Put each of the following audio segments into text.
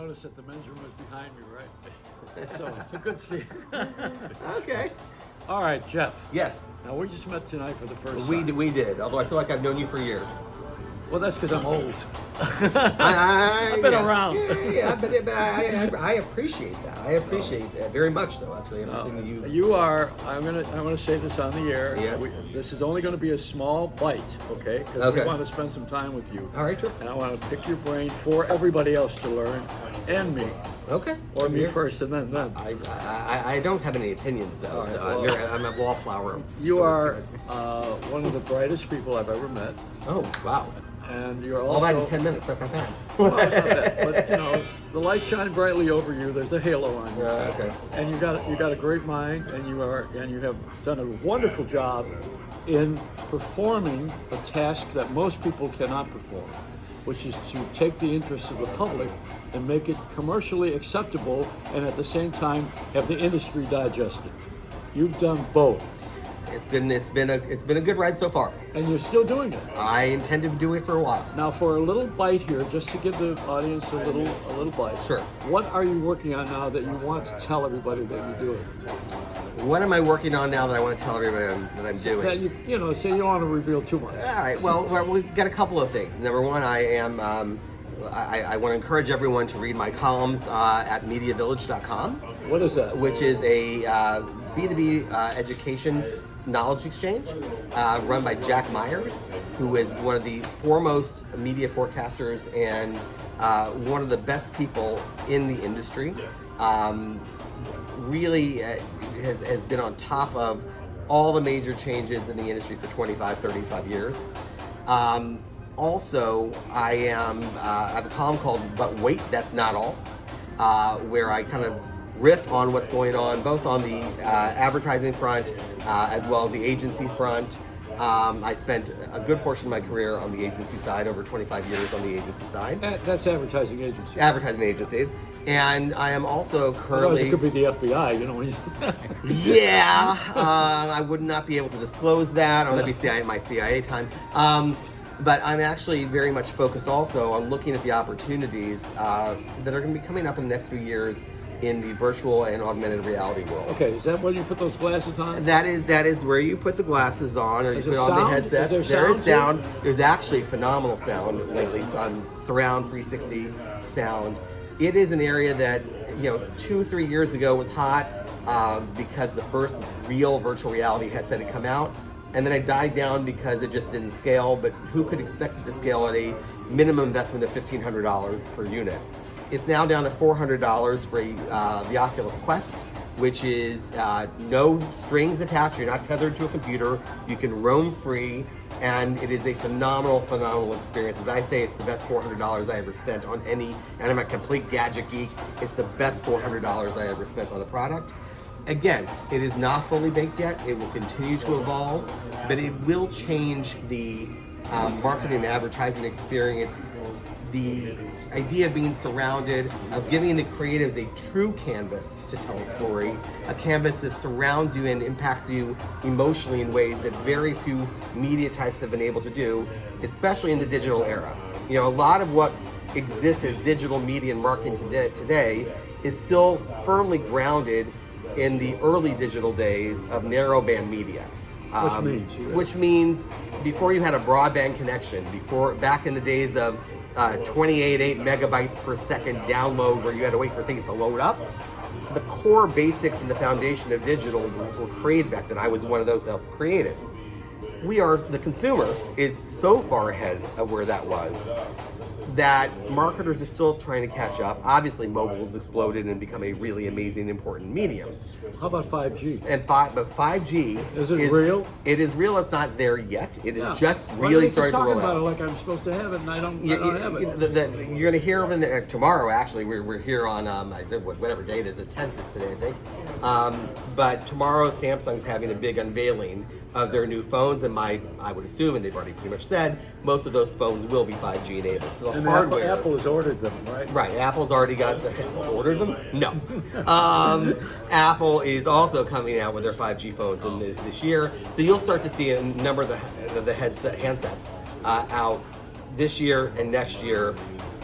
noticed that the men's room is behind me, right? So it's a good seat. Okay. All right, Jeff. Yes. Now, we just met tonight for the first We time. we did. Although I feel like I've known you for years. Well, that's because I'm old. I've been around. Yeah, but I appreciate that. I appreciate that very much, though. Actually, everything that you. You are. I'm gonna say this on the air. Yeah. This is only going to be a small bite, okay? Because Okay. we want to spend some time with you. All right, sure. And I want to pick your brain for everybody else to learn, and me, Okay. or me Here. first, and then them. I don't have any opinions though, All right, so well, I'm a wallflower. of You sorts. are one of the brightest people I've ever met, Oh wow! and you're also. All that in 10 minutes. That's not bad. Well, it's not bad, but you know, the light shine brightly over you. There's a halo on you, Okay. and you got a great mind, and you have done a wonderful job in performing a task that most people cannot perform, which is to take the interests of the public and make it commercially acceptable, and at the same time have the industry digest it. You've done both, It's been a good ride so far. and you're still doing it. I intend to do it for a while. Now, for a little bite here, just to give the audience a little bite. Sure. What are you working on now that you want to tell everybody that you're doing? What am I working on now that I want to tell everybody that I'm doing? That you know, say you don't want to reveal too much. All right. Well, we've got a couple of things. Number one, I want to encourage everyone to read my columns at MediaVillage.com, What is that? which is a B2B education knowledge exchange run by Jack Myers, who is one of the foremost media forecasters and one of the best people in the industry. Really has been on top of all the major changes in the industry for 25, 35 years. Also, I have a column called But Wait, That's Not All, where I kind of riff on what's going on both on the advertising front as well as the agency front. I spent a good portion of my career on the agency side, over 25 years on the agency side. That's advertising agency. Advertising agencies. And I am also Otherwise, currently... it could be the FBI, you know. Yeah, I would not be able to disclose that on my CIA time. But I'm actually very much focused also on looking at the opportunities that are going to be coming up in the next few years in the virtual and augmented reality world. Okay, is that when you put those glasses on? That is where you put the glasses on, or you Is put there on the sound? headsets. Is there There is sound sound. There's actually phenomenal sound lately on surround 360 sound. It is an area that 2-3 years ago was hot because the first real virtual reality headset had come out, and then it died down because it just didn't scale. But who could expect it to scale at a minimum investment of $1,500 per unit? It's now down to $400 for the Oculus Quest, which is no strings attached. You're not tethered to a computer. You can roam free, and it is a phenomenal experience. As I say, it's the best $400 I ever spent on any, and I'm a complete gadget geek. It's the best $400 I ever spent on a product. Again, it is not fully baked yet. It will continue to evolve, but it will change the marketing and advertising experience. The idea of being surrounded, of giving the creatives a true canvas to tell a story, a canvas that surrounds you and impacts you emotionally in ways that very few media types have been able to do, especially in the digital era. A lot of what exists as digital media and marketing today is still firmly grounded in the early digital days of narrowband media. Which means before you had a broadband connection, back in the days of 28.8 megabytes per second download where you had to wait for things to load up, the core basics and the foundation of digital were created back then. I was one of those that helped create it. The consumer is so far ahead of where that was that marketers are still trying to catch up. Obviously, mobile's exploded and become a really amazing, important medium. How about 5G? But 5G is real? It is real. It's not there yet. It is just Why really do they keep starting to roll talking about out. it like I'm supposed to have it, and I don't have it. You're going to hear of it tomorrow. Actually, we're here on whatever date is. The 10th is today, I think. But tomorrow, Samsung's having a big unveiling of their new phones, and I would assume, and they've already pretty much said, most of those phones will be 5G enabled. So the hardware. Apple has ordered them, right? Right. Apple's already got ordered them. No. Apple is also coming out with their 5G phones in this year, so you'll start to see a number of the handsets out this year and next year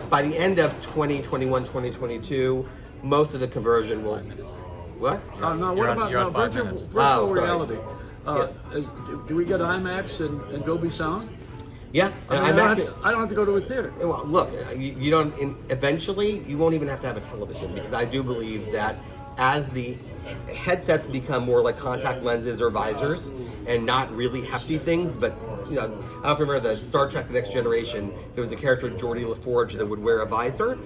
by the end of 2021, 2022, most of the conversion will. What? No, what about you're on 5 virtual, minutes. virtual sorry. reality? Yes. Do we get IMAX and Dolby Sound? Yeah, I, mean, I don't have to go to a theater. Well, look, you don't. Eventually, you won't even have to have a television, because I do believe that as the headsets become more like contact lenses or visors, and not really hefty things, but you know, I don't know if you remember the Star Trek: The Next Generation. There was a character, Geordi LaForge, that would wear a visor.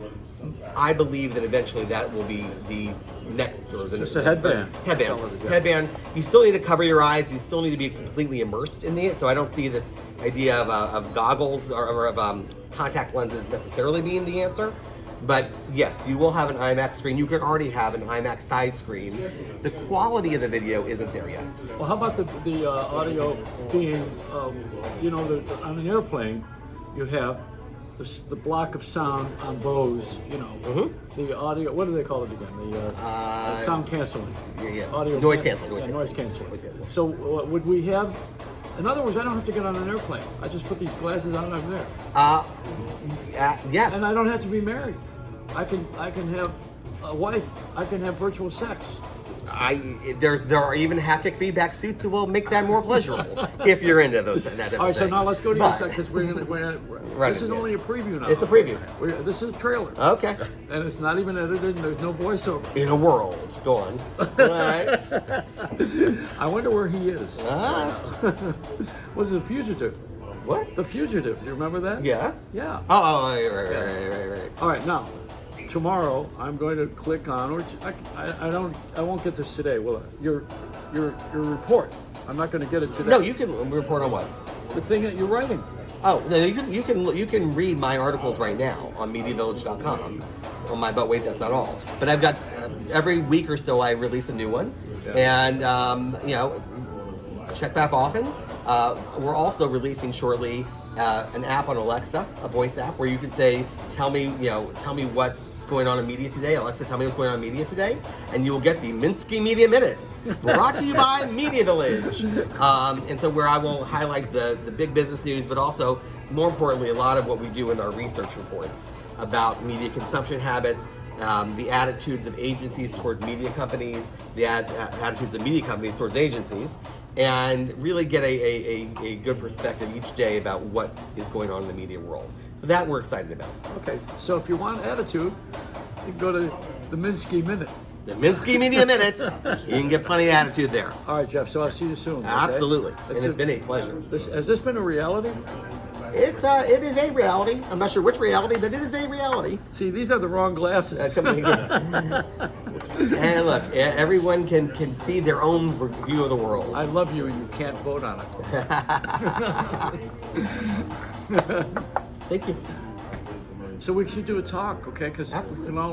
I believe that eventually that will be the next, or the Just a headband. Headband. You still need to cover your eyes. You still need to be completely immersed in it. So I don't see this idea of goggles or of contact lenses necessarily being the answer. But yes, you will have an IMAX screen. You can already have an IMAX size screen. The quality of the video isn't there yet. Well, how about the audio being, on an airplane, you have the block of sound on Bose, the audio, what do they call it again? The sound canceling. Yeah. Audio Noise canceling. Noise canceling. So would we have, in other words, I don't have to get on an airplane. I just put these glasses on and I'm there. Yes. And I don't have to be married. I can have a wife. I can have virtual sex. There are even haptic feedback suits that will make that more pleasurable if you're into those. All right, so now let's go to your sex, because this is only a preview now. It's a preview. This is a trailer. Okay. And it's not even edited, and there's no voiceover. In a world. Go on. All right. I wonder where he is. Was it The Fugitive? What? The Fugitive. Do you remember that? Yeah. Yeah. Oh, right. All right, now, tomorrow I'm going to click on, or I won't get this today. Well, your report. I'm not going to get it today. No, you can report on what? The thing that you're writing. Oh, no, you can read my articles right now on MediaVillage.com. On my, but wait, that's not all. But I've got every week or so I release a new one, and check back often. We're also releasing shortly an app on Alexa, a voice app, where you can say, tell me what's going on in media today. Alexa, tell me what's going on in media today, and you will get the Minsky Media Minute, brought to you by Media Village. And so where I will highlight the big business news, but also, more importantly, a lot of what we do in our research reports about media consumption habits, the attitudes of agencies towards media companies, the attitudes of media companies towards agencies, and really get a good perspective each day about what is going on in the media world. So that we're excited about. Okay, so if you want attitude, you can go to the Minsky Minute. The Minsky Media Minute. You can get plenty of attitude there. All right, Jeff, so I'll see you soon. Okay? Absolutely. And it's been a pleasure. Has this been a reality? It is a reality. I'm not sure which reality, but it is a reality. See, these are the wrong glasses. And look, everyone can see their own view of the world. I love you, and you can't vote on it. Thank you. So we should do a talk, okay? Because we can all